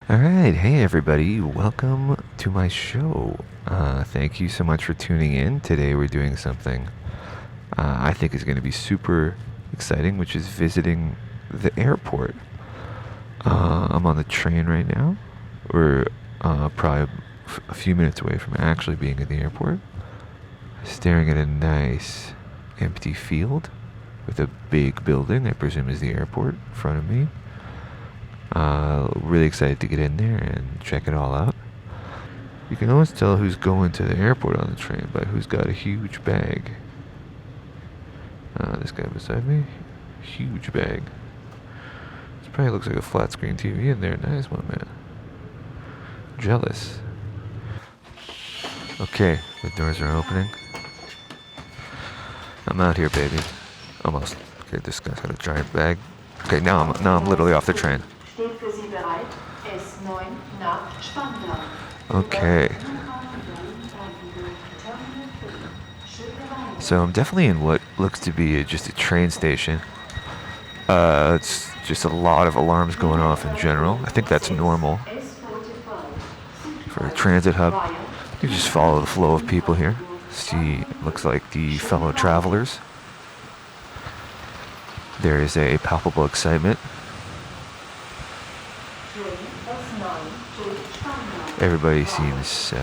All right, hey everybody, welcome to my show. Thank you so much for tuning in. Today we're doing something I think is going to be super exciting, which is visiting the airport. I'm on the train right now. We're probably a few minutes away from actually being at the airport, staring at a nice empty field with a big building I presume is the airport in front of me. Really excited to get in there and check it all out. You can always tell who's going to the airport on the train by who's got a huge bag. This guy beside me, huge bag. This probably looks like a flat screen TV in there. Nice one, man. Jealous. Okay, the doors are opening. I'm out here, baby. Almost. Okay, this guy's got a giant bag. Okay, now I'm literally off the train. Okay. So I'm definitely in what looks to be just a train station. It's just a lot of alarms going off in general. I think that's normal for a transit hub. You just follow the flow of people here. See, looks like the fellow travelers. There is a palpable excitement. Everybody seems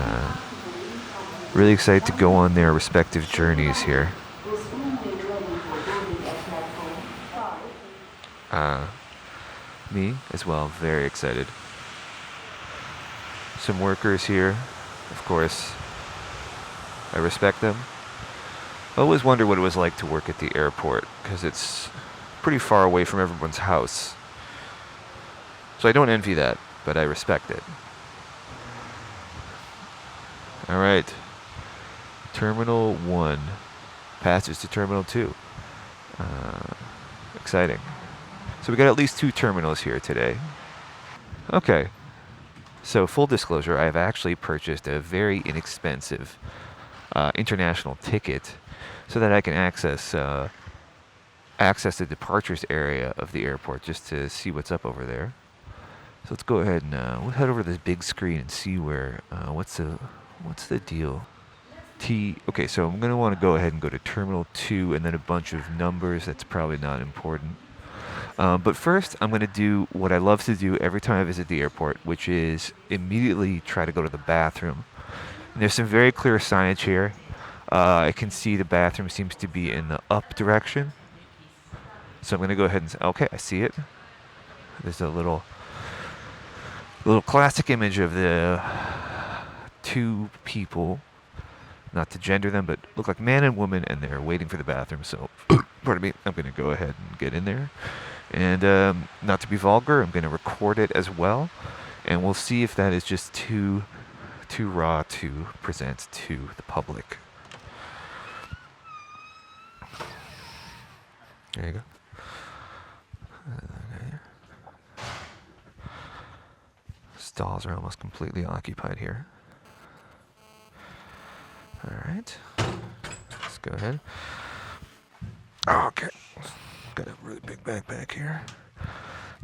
really excited to go on their respective journeys here. Me as well, very excited. Some workers here, of course. I respect them. I always wonder what it was like to work at the airport, because it's pretty far away from everyone's house. So I don't envy that, but I respect it. Alright. Terminal 1 passes to Terminal 2. Exciting. So we got at least 2 terminals here today. Okay. So full disclosure, I have actually purchased a very inexpensive international ticket so that I can access the departures area of the airport just to see what's up over there. So let's go ahead and we'll head over to this big screen and see where what's the deal. Okay, so I'm gonna want to go ahead and go to Terminal 2 and then a bunch of numbers. That's probably not important. But first, I'm gonna do what I love to do every time I visit the airport, which is immediately try to go to the bathroom. And there's some very clear signage here. I can see the bathroom seems to be in the up direction. So I'm gonna go ahead and okay, I see it. There's a little classic image of the 2 people, not to gender them, but look like man and woman, and they're waiting for the bathroom. So, pardon me, I'm going to go ahead and get in there. And not to be vulgar, I'm going to record it as well. And we'll see if that is just too raw to present to the public. There you go. Stalls are almost completely occupied here. Alright. Let's go ahead. Okay. Got a really big backpack here.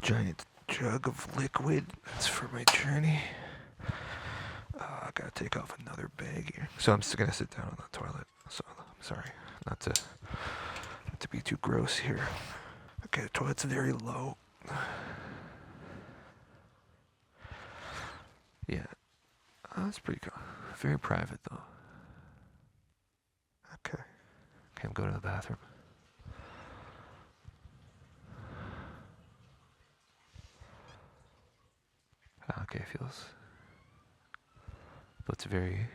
Giant jug of liquid. That's for my journey. I gotta take off another bag here. So I'm just gonna sit down on the toilet. So I'm sorry. Not to be too gross here. Okay, the toilet's very low. Yeah. That's pretty cool. Very private though. Okay, I'm going to the bathroom. Okay, feels very,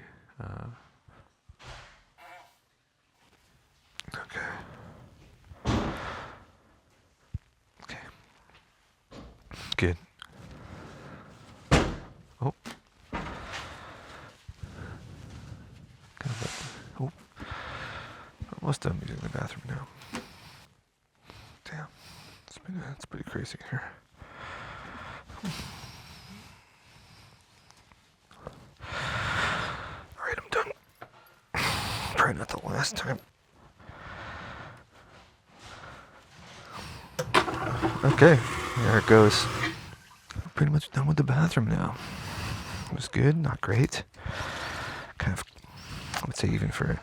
okay. Okay. Good. Oh. Oh. Almost done using the bathroom now. Damn. It's pretty crazy here. Alright, I'm done. Probably not the last time. Okay, there it goes. pretty much done with the bathroom now. It was good, not great. Kind of, I would say even for,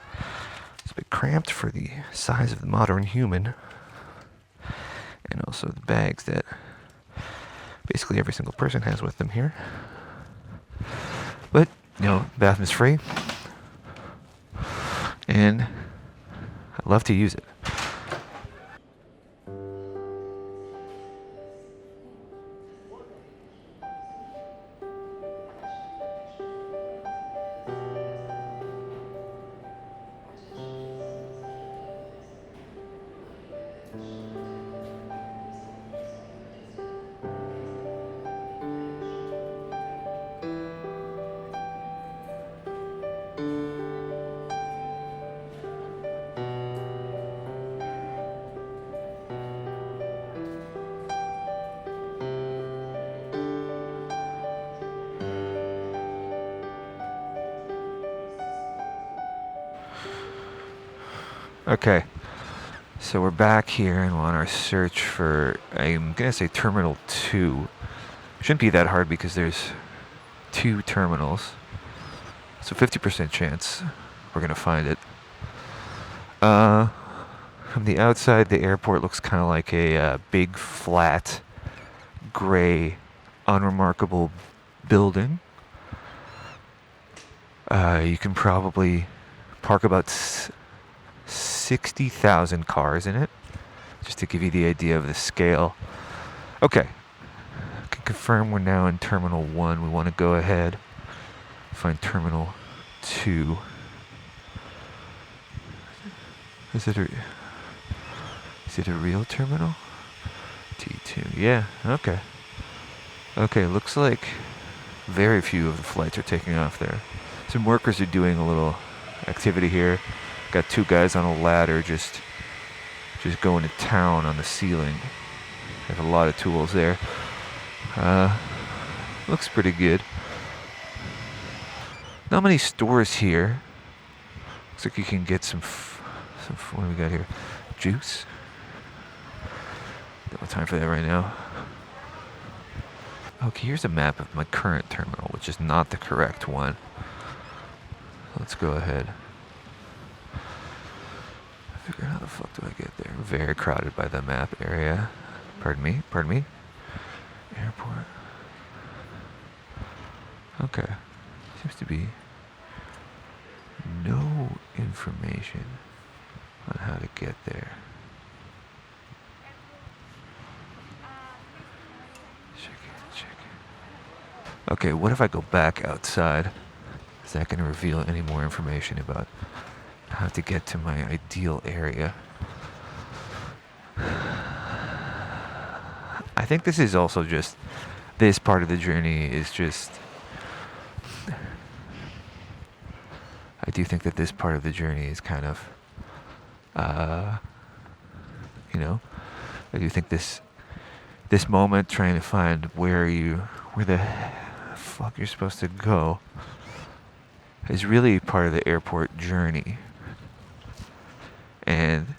it's a bit cramped for the size of the modern human. And also the bags that basically every single person has with them here. But, bathroom is free. And I love to use it. Okay, so we're back here and we're on our search for, I'm gonna say Terminal 2. Shouldn't be that hard because there's 2 terminals. So 50% chance we're gonna find it. From the outside, the airport looks kind of like a big, flat, gray, unremarkable building. You can probably park about 60,000 cars in it, just to give you the idea of the scale. Okay, I can confirm we're now in Terminal 1. We want to go ahead, find Terminal 2. Is it a real terminal? T2, yeah, okay. Okay, looks like very few of the flights are taking off there. Some workers are doing a little activity here. Got 2 guys on a ladder just going to town on the ceiling. Have a lot of tools there. Looks pretty good. Not many stores here. Looks like you can get some what do we got here? Juice. Don't have time for that right now. Okay, here's a map of my current terminal, which is not the correct one. Let's go ahead. Figure out how the fuck do I get there? Very crowded by the map area. Pardon me. Airport. Okay. Seems to be no information on how to get there. Check it. Okay, what if I go back outside? Is that going to reveal any more information about how to get to my ideal area? I think this is also just, this part of the journey is just, I do think that this part of the journey is kind of, I do think this moment trying to find where the fuck you're supposed to go is really part of the airport journey. And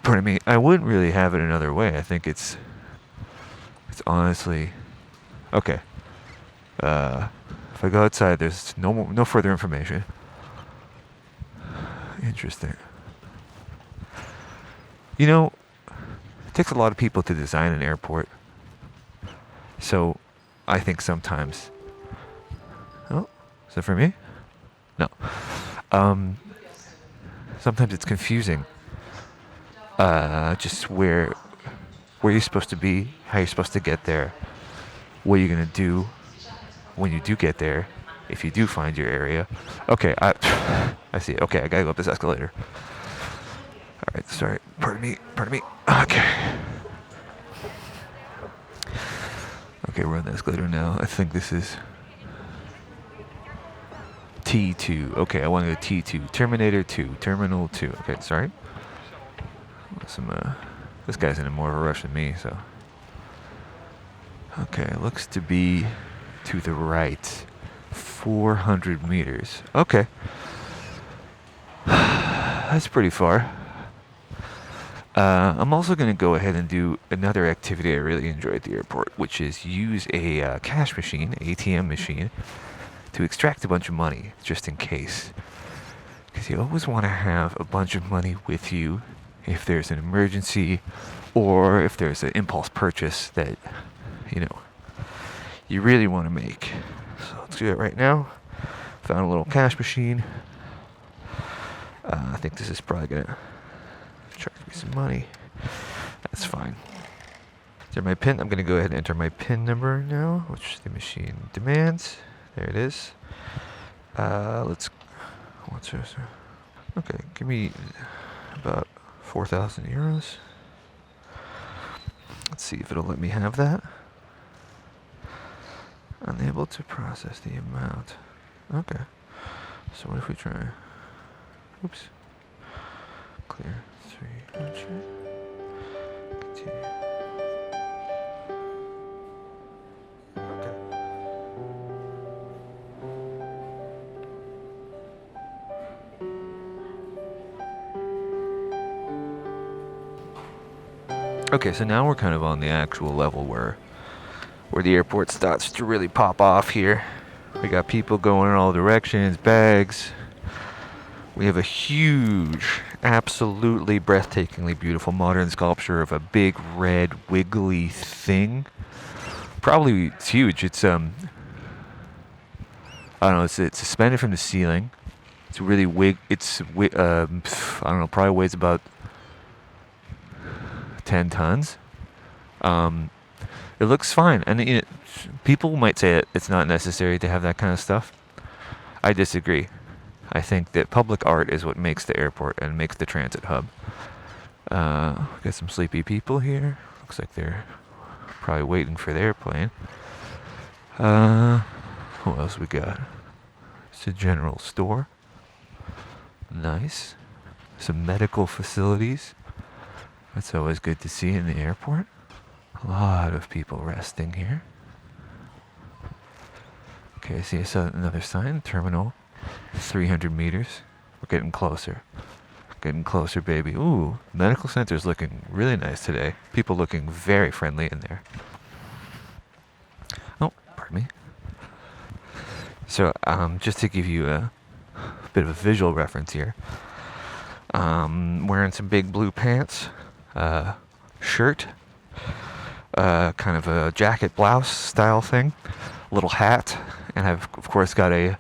pardon me, I wouldn't really have it another way. I think it's honestly okay. If I go outside, there's no further information. Interesting. It takes a lot of people to design an airport. So I think sometimes. Oh, is that for me? No. Sometimes it's confusing. Just where you're supposed to be, how you're supposed to get there, what you're gonna do when you do get there, if you do find your area. Okay, I see it. Okay, I gotta go up this escalator. All right, sorry. Pardon me. Okay. Okay, we're on the escalator now. I think this is T2. Okay, I want to go T2. Terminator 2. Terminal 2. Okay, sorry. This guy's in more of a rush than me, so. Okay, looks to be to the right. 400 meters. Okay. That's pretty far. I'm also going to go ahead and do another activity I really enjoy at the airport, which is use a cash machine, ATM machine, to extract a bunch of money, just in case. Because you always want to have a bunch of money with you if there's an emergency or if there's an impulse purchase that, you know, you really want to make. So let's do it right now. Found a little cash machine. I think this is probably going to charge me some money. That's fine. Enter my PIN. I'm going to go ahead and enter my PIN number now, which the machine demands. There it is. What's this? Okay, give me about 4,000 euros. Let's see if it'll let me have that. Unable to process the amount. Okay. So what if we try? Oops. Clear 300. Continue. Okay. Okay, so now we're kind of on the actual level where the airport starts to really pop off here. We got people going in all directions, bags. We have a huge, absolutely breathtakingly beautiful modern sculpture of a big red wiggly thing. Probably it's huge. It's I don't know. It's suspended from the ceiling. It's really I don't know. Probably weighs about 10 tons. It looks fine, and people might say it's not necessary to have that kind of stuff. I disagree. I think that public art is what makes the airport and makes the transit hub. Got some sleepy people here. Looks like they're probably waiting for the airplane. What else we got? It's a general store. Nice. Some medical facilities. That's always good to see in the airport. A lot of people resting here. Okay, I see another sign. Terminal 300 meters. We're getting closer. Getting closer, baby. Ooh, medical center's looking really nice today. People looking very friendly in there. Oh, pardon me. So, just to give you a bit of a visual reference here. Wearing some big blue pants, shirt, kind of a jacket blouse style thing, little hat, and I've of course got a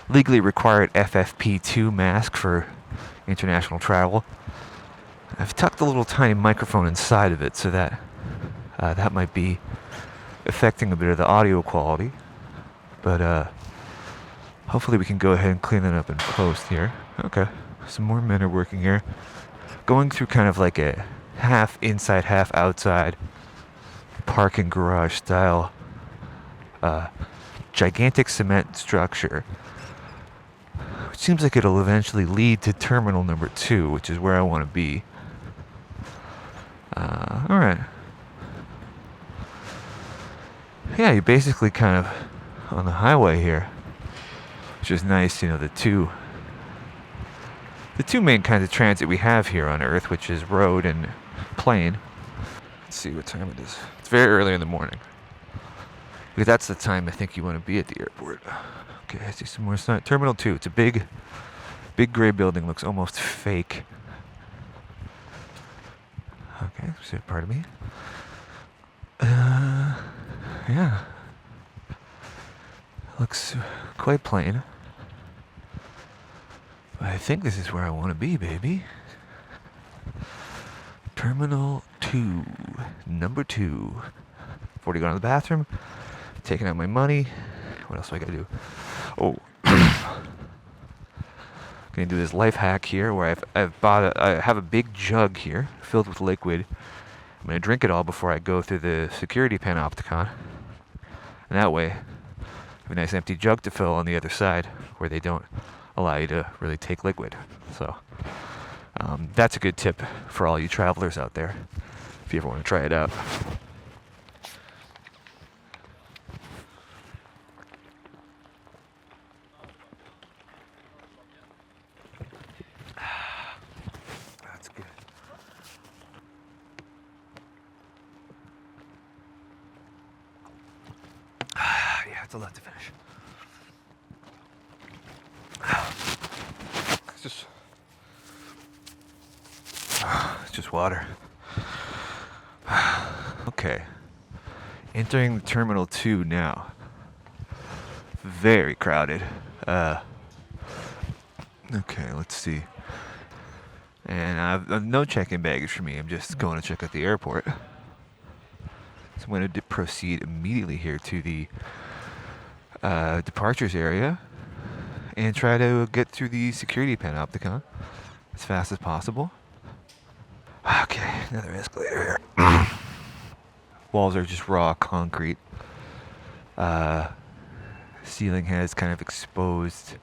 legally required FFP2 mask for international travel. I've tucked a little tiny microphone inside of it so that that might be affecting a bit of the audio quality, but hopefully we can go ahead and clean that up in post here. Okay, some more men are working here, going through kind of like a half inside, half outside parking garage style gigantic cement structure, which seems like it'll eventually lead to terminal number 2, which is where I want to be. Alright. Yeah, you're basically kind of on the highway here, which is nice. The two main kinds of transit we have here on Earth, which is road and plane. Let's see what time it is. It's very early in the morning, because that's the time I think you want to be at the airport. Okay, I see some more sign. Terminal 2. It's a big gray building. Looks almost fake. Okay, so pardon me. Yeah. Looks quite plain. But I think this is where I want to be, baby. Terminal 2. Number 2. I've already gone to the bathroom. Taking out my money. What else do I gotta do? Oh. Gonna do this life hack here where I have a big jug here filled with liquid. I'm gonna drink it all before I go through the security panopticon. And that way, I have a nice empty jug to fill on the other side where they don't allow you to really take liquid. So, that's a good tip for all you travelers out there if you ever want to try it out. That's good. to let to finish. It's just water. Okay. Entering Terminal 2 now. Very crowded. Okay, let's see. And I've no check-in baggage for me. I'm just going to check out the airport. So I'm going to proceed immediately here to the departures area and try to get through the security panopticon as fast as possible. Okay, another escalator here. Walls are just raw concrete. Ceiling has kind of exposed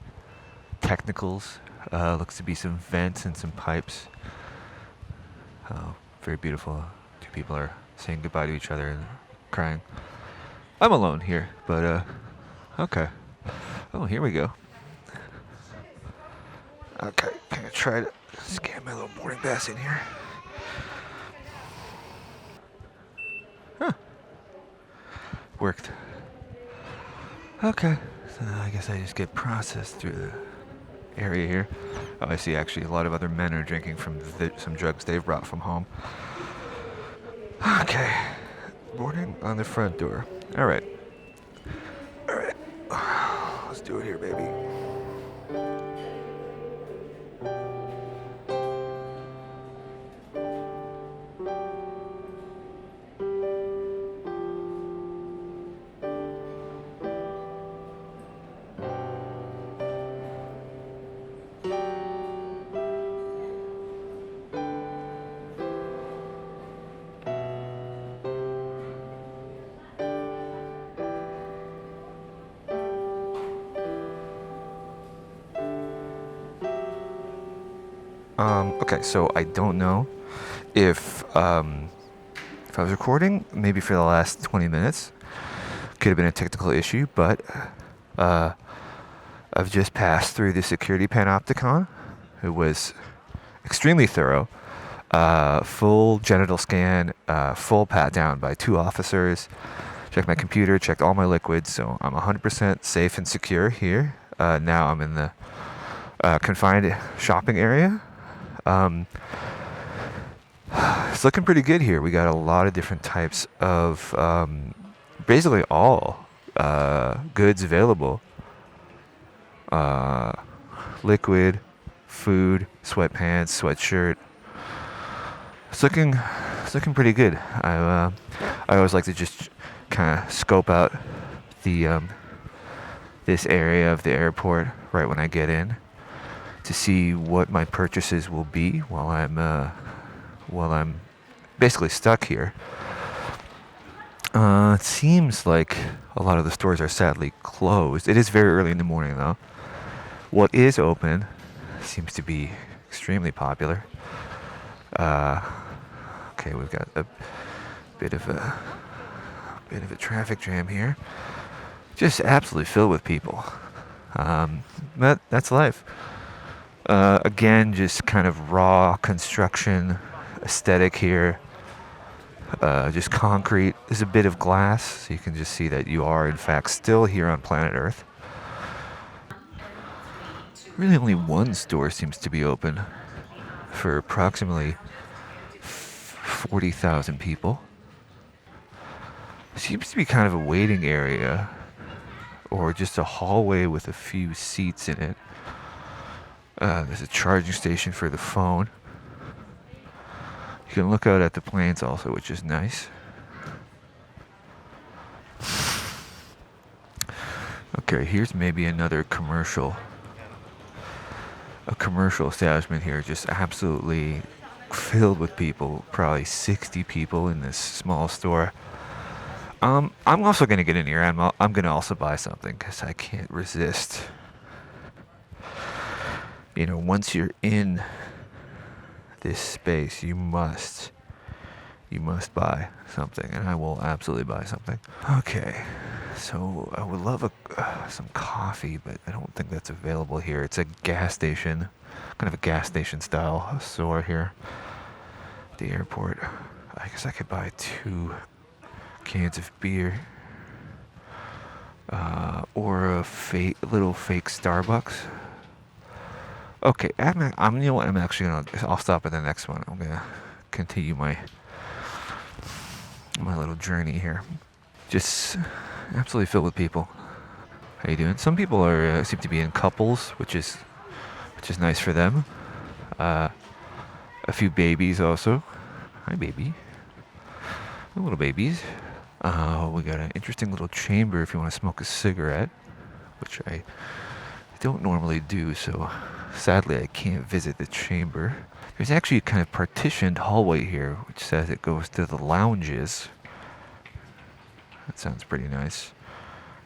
technicals. Looks to be some vents and some pipes. Oh, very beautiful. Two people are saying goodbye to each other and crying. I'm alone here, but okay. Oh, here we go. Okay, gonna try to scan my little boarding pass in here. Huh. Worked. Okay, so I guess I just get processed through the area here. Oh, I see actually a lot of other men are drinking from some drugs they've brought from home. Okay, boarding on the front door. Alright. Alright. Let's do it here, baby. Okay, so I don't know if I was recording maybe for the last 20 minutes. Could have been a technical issue, but I've just passed through the security panopticon. It was extremely thorough. Full genital scan, full pat down by 2 officers. Checked my computer, checked all my liquids, so I'm 100% safe and secure here. Now I'm in the confined shopping area. It's looking pretty good here. We got a lot of different types of basically all goods available. Liquid, food, sweatpants, sweatshirt. It's looking pretty good. I always like to just kind of scope out the this area of the airport right when I get in, to see what my purchases will be while I'm basically stuck here. It seems like a lot of the stores are sadly closed. It is very early in the morning though. What is open seems to be extremely popular. Okay, we've got a bit of a traffic jam here. Just absolutely filled with people. But that's life. Again, just kind of raw construction aesthetic here. Just concrete. There's a bit of glass, so you can just see that you are, in fact, still here on planet Earth. Really only one store seems to be open for approximately 40,000 people. Seems to be kind of a waiting area, or just a hallway with a few seats in it. There's a charging station for the phone. You can look out at the planes also, which is nice. Okay, here's maybe another commercial establishment here, just absolutely filled with people. Probably 60 people in this small store. I'm also gonna get in here. I'm gonna also buy something because I can't resist. You know, once you're in this space, you must buy something, and I will absolutely buy something. Okay, so I would love some coffee, but I don't think that's available here. It's a gas station, kind of a gas station style store here at the airport. I guess I could buy 2 cans of beer. or a little fake Starbucks. Okay, you know what? I'll stop at the next one. I'm gonna continue my little journey here. Just absolutely filled with people. How you doing? Some people seem to be in couples, which is nice for them. A few babies also. Hi, baby. Little babies. We got an interesting little chamber if you want to smoke a cigarette, which I don't normally do, so sadly I can't visit the chamber. There's actually a kind of partitioned hallway here, which says it goes to the lounges. That sounds pretty nice.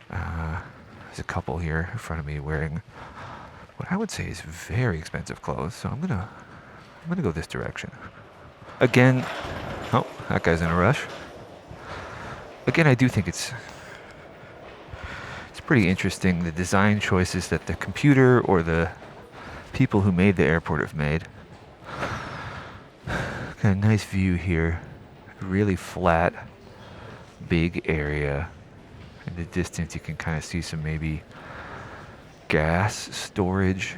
There's a couple here in front of me wearing what I would say is very expensive clothes, so I'm gonna go this direction. Again, oh, that guy's in a rush. Again, I do think it's pretty interesting, the design choices that the computer or the people who made the airport have made. Got a nice view here. Really flat, big area. In the distance, you can kind of see some maybe gas storage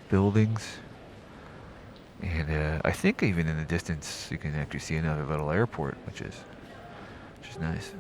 buildings. And I think even in the distance, you can actually see another little airport, which is nice.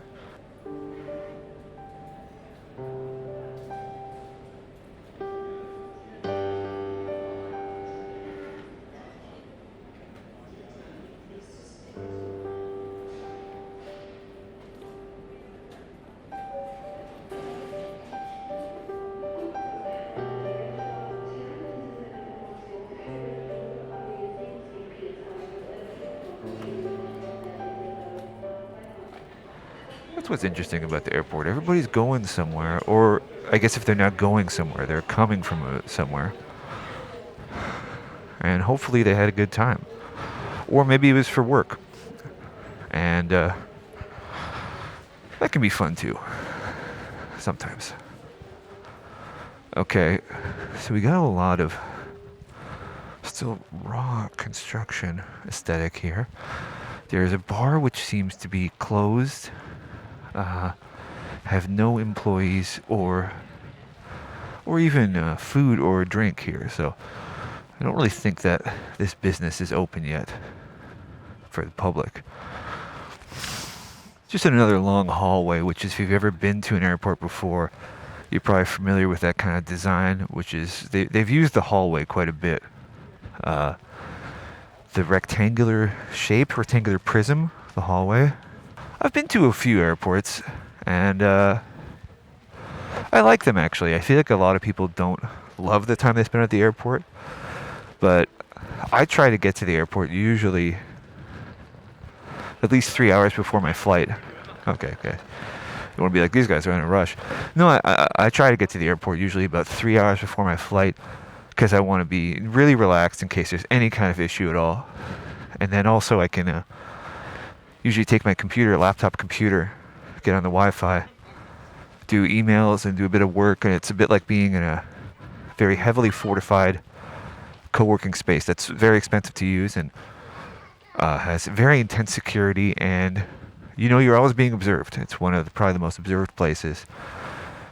That's what's interesting about the airport. Everybody's going somewhere, or I guess if they're not going somewhere, they're coming from somewhere. And hopefully they had a good time. Or maybe it was for work. And that can be fun too, sometimes. Okay, so we got a lot of still raw construction aesthetic here. There's a bar which seems to be closed. Have no employees or even food or drink here, so I don't really think that this business is open yet for the public. Just another long hallway, which is, if you've ever been to an airport before, you're probably familiar with that kind of design, which is they've used the hallway quite a bit. The rectangular prism, the hallway. I've been to a few airports, and I like them actually. I feel like a lot of people don't love the time they spend at the airport, but I try to get to the airport usually at least 3 hours before my flight. Okay. You want to be like, these guys are in a rush. No, I try to get to the airport usually about 3 hours before my flight, because I want to be really relaxed in case there's any kind of issue at all. And then also I can usually take my laptop computer, get on the Wi-Fi, do emails and do a bit of work, and it's a bit like being in a very heavily fortified co-working space that's very expensive to use and has very intense security, and you're always being observed. It's one of probably the most observed places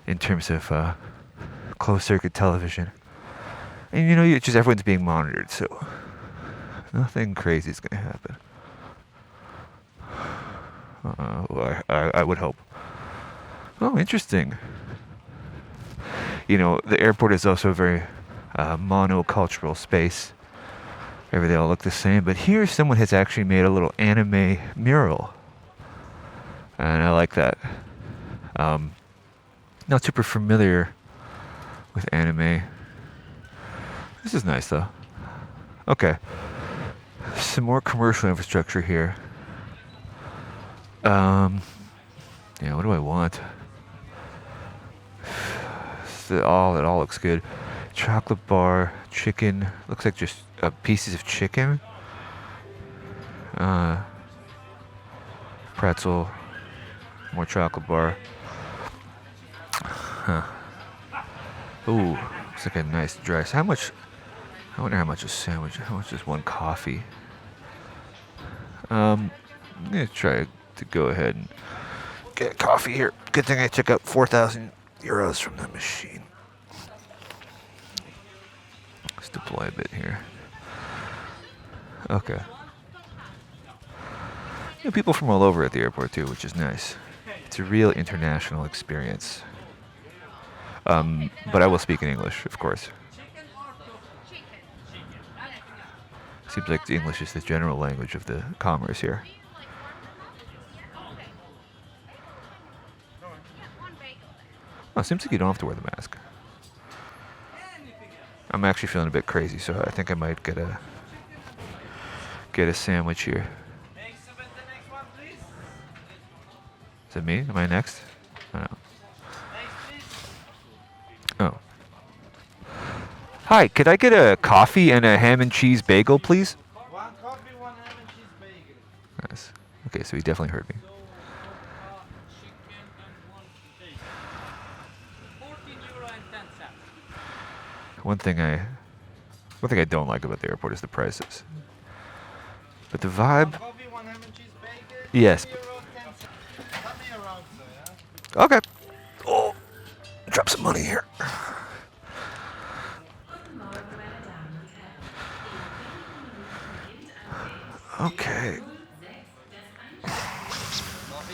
in terms of closed circuit television. And just everyone's being monitored, so nothing crazy is going to happen. I would hope. Oh, interesting. The airport is also a very monocultural space. Maybe they all look the same, but here someone has actually made a little anime mural, and I like that. Not super familiar with anime. This is nice though. Okay, some more commercial infrastructure here. What do I want? It all looks good. Chocolate bar, chicken. Looks like just pieces of chicken. Pretzel. More chocolate bar. Huh. Ooh, looks like a nice dress. I wonder how much a sandwich. How much is one coffee? I'm gonna try to go ahead and get a coffee here. Good thing I took out 4,000 euros from the machine. Let's deploy a bit here. Okay. People from all over at the airport too, which is nice. It's a real international experience. But I will speak in English, of course. Seems like English is the general language of the commerce here. Oh, seems like you don't have to wear the mask. I'm actually feeling a bit crazy, so I think I might get a sandwich here. Is it me? Am I next? I don't know. Oh. Hi, could I get a coffee and a ham and cheese bagel, please? One coffee, one ham and cheese bagel. Nice. Okay, so he definitely heard me. Chicken and one steak. 14 euro and 10 cents. One thing I don't like about the airport is the prices. But the vibe. One coffee, one ham and cheese bagel. Yes. €10. Let me around, sir, yeah? Okay. Oh, drop some money here. Okay.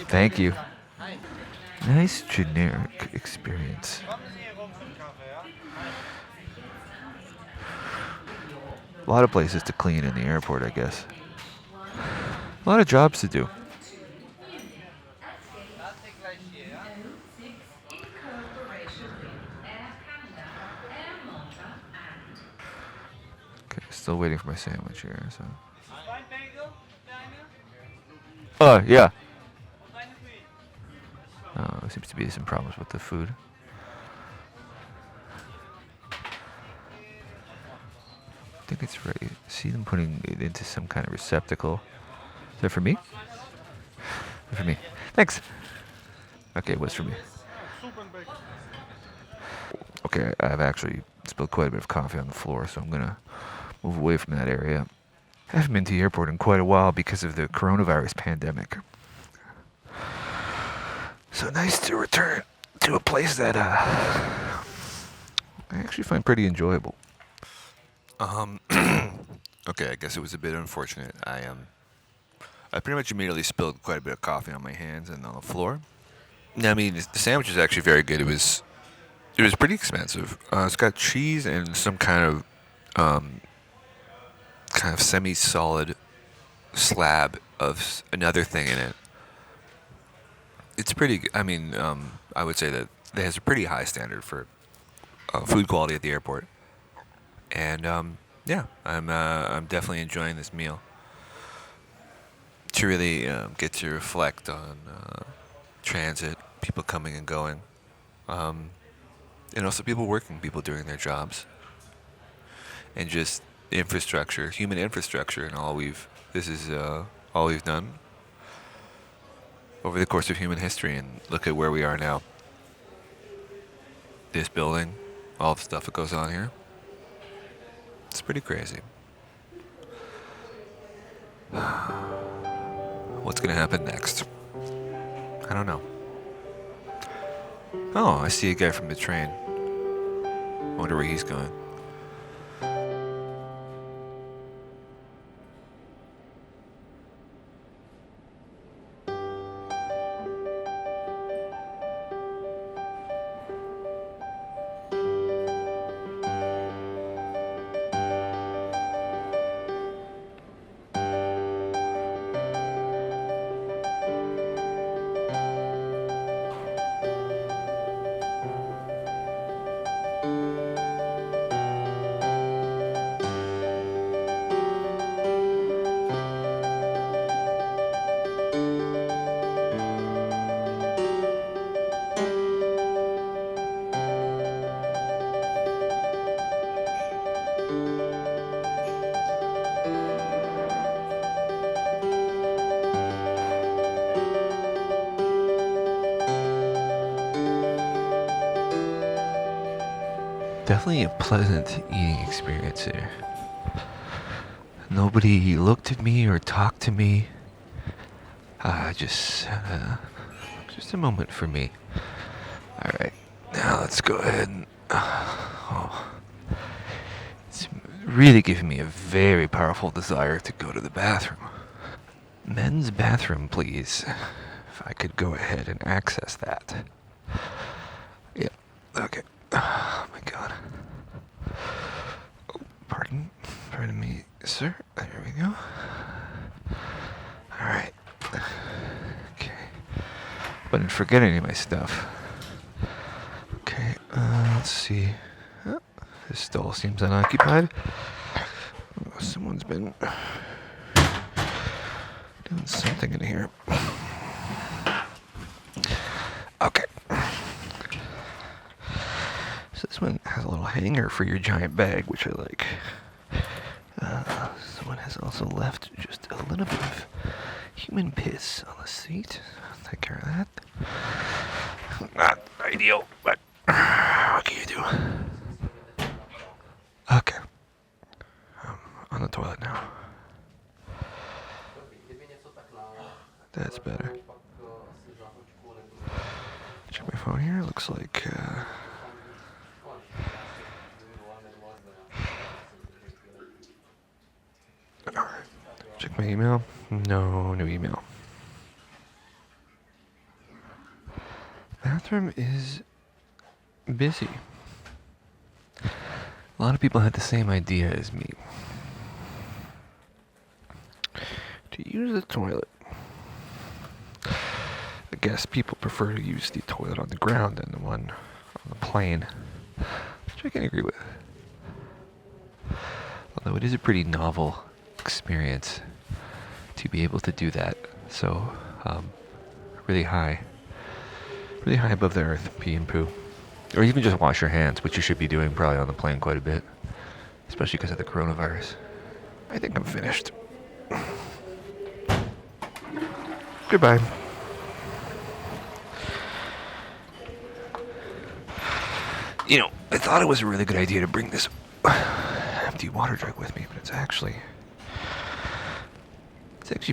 Thank you. Nice generic experience. Kommen Sie hier rum zum Kaffee, ja? A lot of places to clean in the airport, I guess. A lot of jobs to do. Warte gleich hier, ja? Okay, still waiting for my sandwich here. So. Ein Bagel, deine? Yeah. Und eine für ihn. Oh, there seems to be some problems with the food. I think it's ready. See them putting it into some kind of receptacle. Is that for me? For me. Thanks. Okay, it was for me. Soup and bagel. Okay, I've actually spilled quite a bit of coffee on the floor, so I'm gonna move away from that area. I haven't been to the airport in quite a while because of the coronavirus pandemic. So nice to return to a place that I actually find pretty enjoyable. Okay, I guess it was a bit unfortunate. I pretty much immediately spilled quite a bit of coffee on my hands and on the floor. I mean, the sandwich is actually very good. It was pretty expensive. It's got cheese and some kind of semi-solid slab of another thing in it. It's pretty. I mean, I would say that it has a pretty high standard for food quality at the airport. And yeah, I'm definitely enjoying this meal. To really get to reflect on transit, people coming and going, and also people working, people doing their jobs, and just infrastructure, human infrastructure, and this is all we've done over the course of human history, and look at where we are now. This building, all the stuff that goes on here, it's pretty crazy. What's gonna happen next? I don't know. Oh, I see a guy from the train. Wonder where he's going. Definitely a pleasant eating experience here. Nobody looked at me or talked to me. Just a moment for me. All right. let's go ahead and. Oh, it's really giving me a very powerful desire to go to the bathroom. Men's bathroom, please. If I could go ahead and access that. Yep. Okay. Oh my god. Oh, pardon me, sir. There we go. Alright. Okay. But I didn't forget any of my stuff. Okay, let's see. Oh, this stall seems unoccupied. Oh, someone's been doing something in here. Okay. So this one has a little hanger for your giant bag, which I like. This one has also left just a little bit of human piss on the seat. I'll take care of that. Not ideal, but what can you do? Okay. On the toilet now. That's better. Check my phone here. Looks like alright. Check my email. No new email. Bathroom is busy. A lot of people had the same idea as me. To use the toilet. I guess people prefer to use the toilet on the ground than the one on the plane, which I can agree with. Although it is a pretty novel experience to be able to do that. So, really high above the earth, pee and poo. Or even just wash your hands, which you should be doing probably on the plane quite a bit, especially because of the coronavirus. I think I'm finished. Goodbye. You know, I thought it was a really good idea to bring this empty water jug with me, but it's actually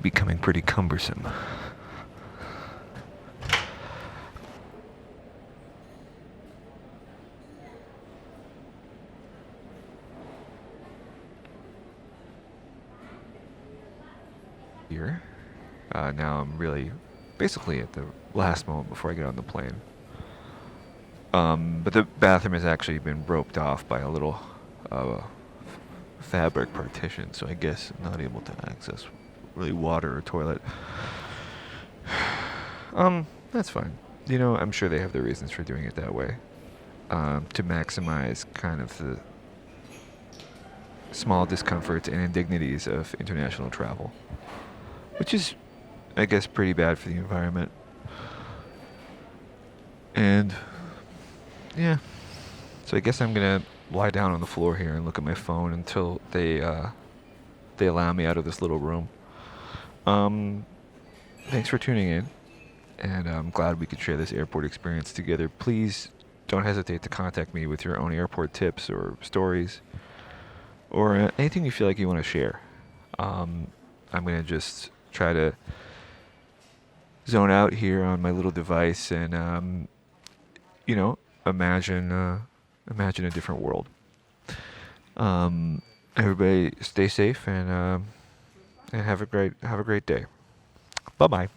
becoming pretty cumbersome. Here. Now I'm really basically at the last moment before I get on the plane. But the bathroom has actually been roped off by a little fabric partition, so I guess I'm not able to access really water or toilet. That's fine. You know, I'm sure they have their reasons for doing it that way. To maximize kind of the small discomforts and indignities of international travel. Which is, I guess, pretty bad for the environment. And, yeah. So I guess I'm gonna lie down on the floor here and look at my phone until they allow me out of this little room. Thanks for tuning in, and I'm glad we could share this airport experience together. Please don't hesitate to contact me with your own airport tips or stories, or anything you feel like you want to share. I'm gonna just try to zone out here on my little device and imagine a different world. Everybody stay safe and have a great day. Bye bye.